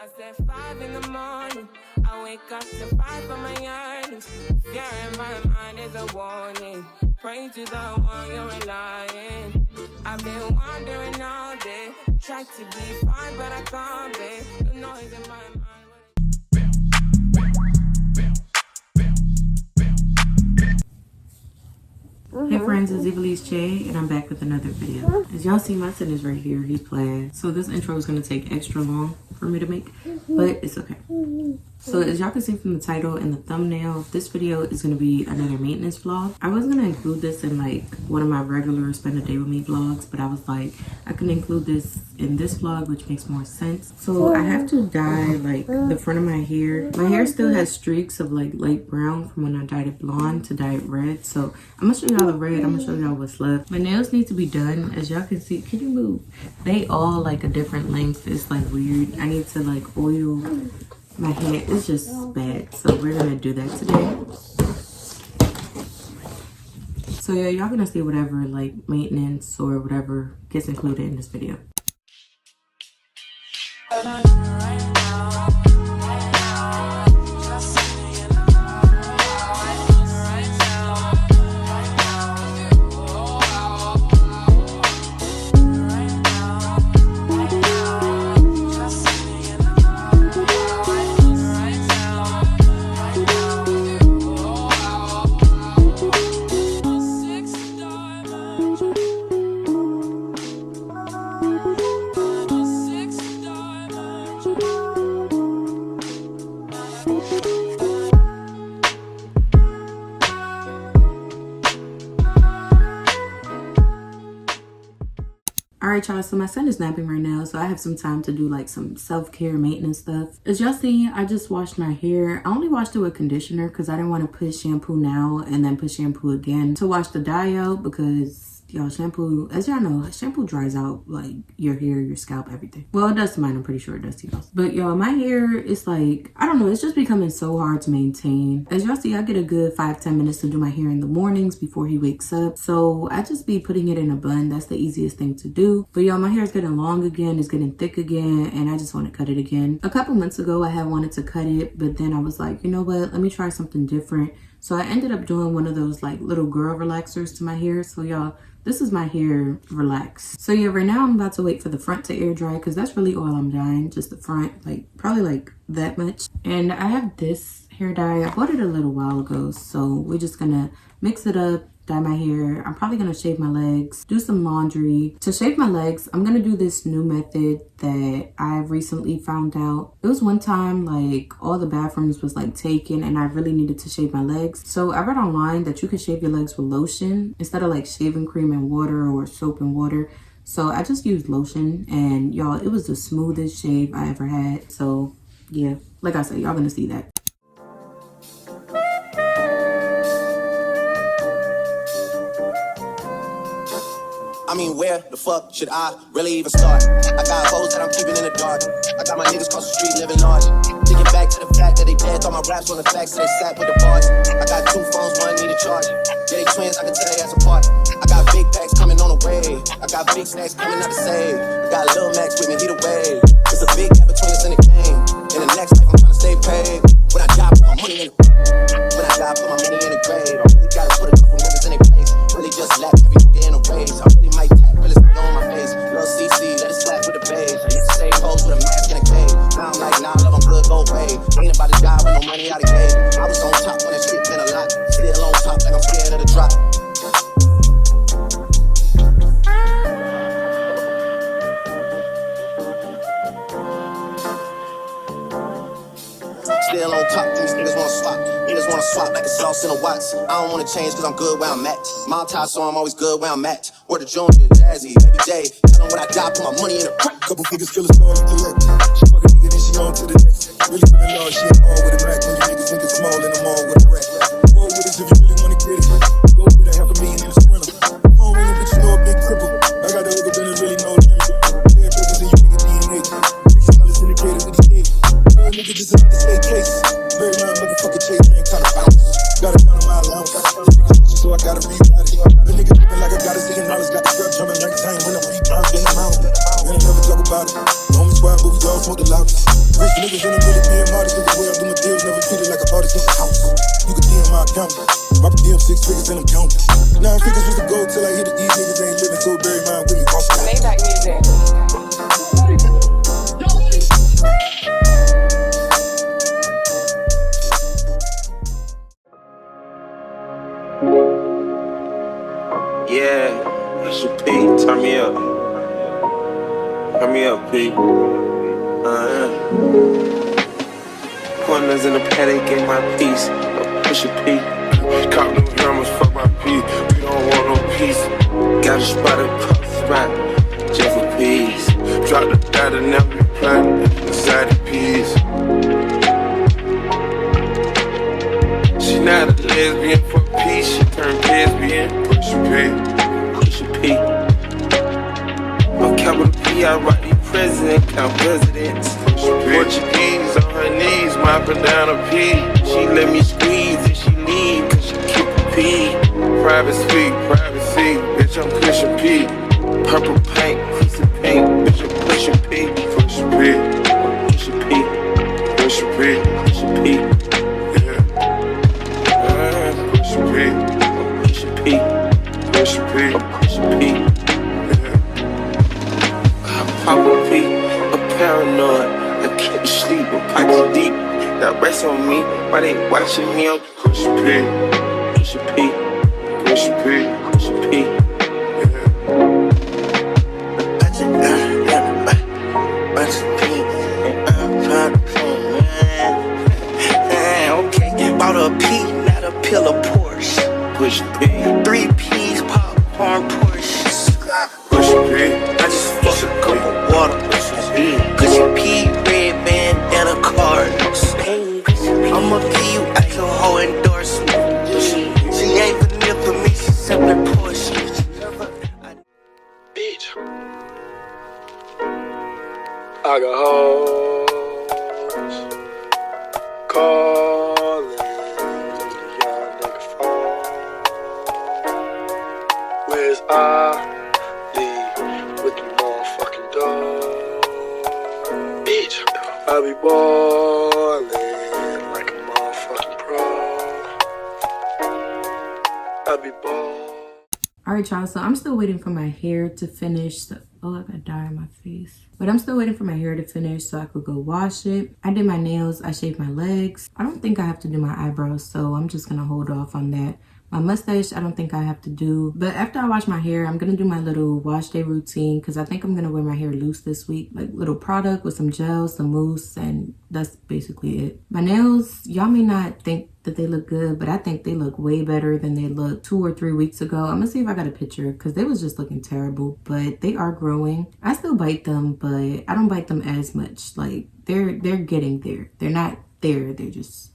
I said 5 in the morning. I wake up to 5 for my yearnings. Fear in my mind is a warning. Pray to the one you're relying. I've been wandering all day. Tried to be fine, but I can't be. The noise in my mind. Hey friends, it's Evilise Che, and I'm back with another video. As y'all see, my son is right here. He's playing. So this intro is going to take extra long for me to make, but it's okay. So as y'all can see from the title and the thumbnail, this video is going to be another maintenance vlog. I was going to include this in like one of my regular spend a day with me vlogs, but I was like, I can include this in this vlog, which makes more sense. So I have to dye like the front of my hair. My hair still has streaks of like light brown from when I dyed it blonde to dye it red. So I'm gonna show y'all the red. I'm gonna show y'all what's left. My nails need to be done. As y'all can see, can you move? They all like a different length. It's like weird. I need to like oil my hair. It's just bad. So we're gonna do that today. So yeah, y'all gonna see whatever like maintenance or whatever gets included in this video. Alright y'all, so my son is napping right now, so I have some time to do like some self-care maintenance stuff. As y'all see, I just washed my hair. I only washed it with conditioner because I didn't want to put shampoo now and then put shampoo again to wash the dye out, because y'all, shampoo, as y'all know, shampoo dries out like your hair, your scalp, everything. Well, it does to mine. I'm pretty sure it does to y'all. But y'all, my hair is like, I don't know, it's just becoming so hard to maintain. As y'all see, I get a good 5-10 minutes to do my hair in the mornings before he wakes up. So I just be putting it in a bun. That's the easiest thing to do. But y'all, my hair is getting long again. It's getting thick again. And I just want to cut it again. A couple months ago, I had wanted to cut it. But then I was like, you know what? Let me try something different. So I ended up doing one of those like little girl relaxers to my hair. So y'all, this is my hair relaxed. So yeah, right now I'm about to wait for the front to air dry because that's really all I'm dyeing, just the front, like probably like that much. And I have this hair dye. I bought it a little while ago, so we're just gonna mix it up, dye my hair. I'm probably gonna shave my legs, do some laundry. To shave my legs, I'm gonna do this new method that I've recently found out. It was one time like all the bathrooms was like taken and I really needed to shave my legs. So I read online that you can shave your legs with lotion instead of like shaving cream and water or soap and water. So I just used lotion, and y'all, it was the smoothest shave I ever had. So yeah, like I said, y'all gonna see that. I mean, where the fuck should I really even start? I got hoes that I'm keeping in the dark. I got my niggas across the street living large. Thinking back to the fact that they dead, thought my raps on the facts, so they sat with the bars. I got 2 phones, one need a charge. Yeah, they twins, I can tell they ass apart. I got big packs coming on the way. I got big snacks coming out to save. I got Lil Max with me, he the way. There's a big gap between us in the game. In the next life, I'm trying to stay paid. When I die, put my money in the When I die, put my money in the grave. I really gotta put a couple niggas in their place. Really just lap every nigga in a race. I really might tap, really stay on my face. Lil CC, let it slap with the bass. I used to say pose with a mask in a cave. Now I'm like, nah, love, I'm good, go away. Ain't about to die with no money out of game. I was on top when that shit been a lot. Still on top like I'm scared of the drop. Still on top, these niggas wanna swap. Niggas wanna swap like it's sauce in a watts. I don't wanna change cause I'm good where I'm at. My tie, so I'm always good where I'm at. Word to Junior, Jazzy, every day. Tell them when I die, put my money in the crack. Couple figures, kill a star, collect. She fucking nigga, then she on to the next. Really living large, she ain't all with a Mac. When you niggas think it's small in the mall with a rack. Roll with us if you really wanna get it. Go with a $500,000 in a sprinter. Phone ringing, bitch, you know a big cripple. I got the hook up, then there's really no limit. Dead brothers and you nigga DNA. $6 syndicated with the gate. Little nigga just another state case. Very long motherfucker chase, man, kinda bounce. Gotta count on my allowance. So I gotta read about it. The nigga looking like I got a $6 got the strap jumping like a time when I'm free, been a mountain. We ain't never talk about it. Home squad, but we go loudest. Rich niggas and I'm really being modest. Cause the way I do my deals never treated like a artist in the house. You can DM my account. My per diem 6 figures and I'm counting. 9 figures was the goal till I hit it. These niggas ain't living, so bury mine with me. Maybach music. Yeah, that's your P. Turn me up. Turn me up, P. Pointers in the paddock, get my piece. Push your P. Cop them cameras, fuck my P. We don't want no peace. Got a spot across the spot, just for peace. Drop the data, never reply. Inside the peas. She not a lesbian for peace. She turned lesbian. Push your P. Push your P. On capital P, I write the president, count presidents. Portuguese on her knees, mopping down a P. She let me squeeze if she leave, cause she keep a P. Privacy, bitch, I'm pushing P. Purple paint, piece of paint, bitch, I'm pushing P. Push your P, push your P, push your P, push your P. Yeah. Push your P, push your P, push your P, push your P. Pop a P, a paranoid. I can't sleep, I'm pocket deep. That rest on me, why they watching me? I'm push a P, push a P, push a P, push a P. I just got a bunch of pink and I'm trying to okay, bought a P, not a pill of Porsche. Push a P, 3 P's, popcorn, Porsche. push a P. I just fucked a cup of water. Cause you pee, red bandana Cardinals. I'ma give you alcohol endorsement. She ain't vanilla for me, she simply Porsche. Bitch, I got hoes calling young nigga phone. Where's Ali with the motherfucking dog? Bitch, I be ballin' like a motherfucking pro. I be ballin'. Alright, y'all, so I'm still waiting for my hair to finish. Oh, I got dye on my face. But I'm still waiting for my hair to finish so I could go wash it. I did my nails, I shaved my legs. I don't think I have to do my eyebrows, so I'm just gonna hold off on that. My mustache, I don't think I have to do. But after I wash my hair, I'm gonna do my little wash day routine because I think I'm gonna wear my hair loose this week. Like little product with some gel, some mousse, and that's basically it. My nails, y'all may not think that they look good, but I think they look way better than they looked 2 or 3 weeks ago. I'm gonna see if I got a picture because they was just looking terrible, but they are growing. I still bite them, but I don't bite them as much. Like they're getting there. They're not there, they're just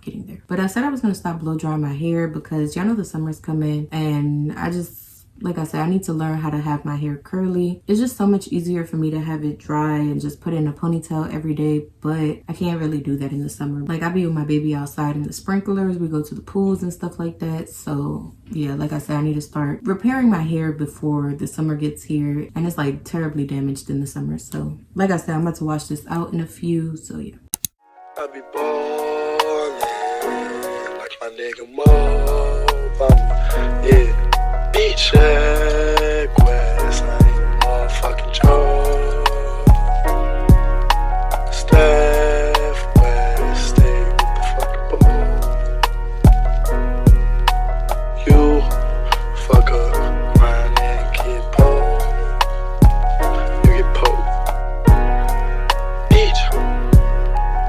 getting there. But I said I was gonna stop blow drying my hair because y'all know the summer's coming, and I just, like I said, I need to learn how to have my hair curly. It's just so much easier for me to have it dry and just put it in a ponytail every day, but I can't really do that in the summer. Like I be with my baby outside in the sprinklers, we go to the pools and stuff like that. So yeah, like I said, I need to start repairing my hair before the summer gets here, and it's like terribly damaged in the summer. So like I said, I'm about to wash this out in a few, so yeah. I be ballin' like my nigga Mo Bamba. Yeah, bitch, check West, I ain't a motherfucking joke. Steph West, stay with the fucking ball. You fuck up, grind and get poked. You get poked. Bitch,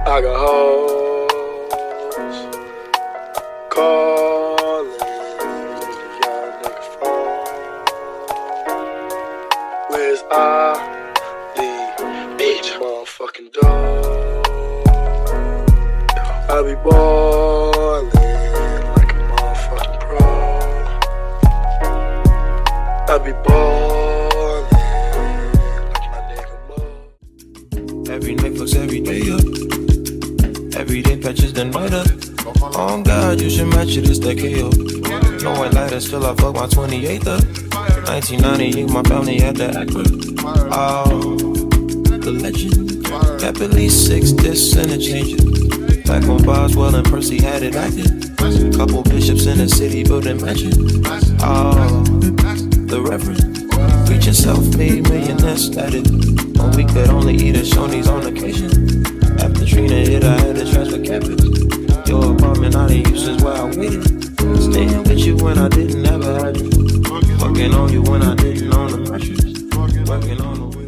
I got hoes calling young nigga phone. Where's Ali? Bitch, motherfucking dog. I be ballin' like a motherfucking pro. I be ballin' like my nigga Mo. Every night fucks every day up. Everyday patches then right up. Oh God, you should match it, it's that KO. No white lighter, still I fuck my 28th up. 1998, my family had the actor. Oh, the legend. Got at least 6 discs and it changes. Back when Boswell and Percy had it active. Couple bishops in the city building mansion. Oh, the reverend. Reaching self-made millionaire status. When we could only eat at Shoney's on occasion. After Trina hit, I had to transfer campus. Your apartment I didn't use since where I waited. Staying with you when I didn't ever have you. Fucking on you when I didn't own the mattress. Working on the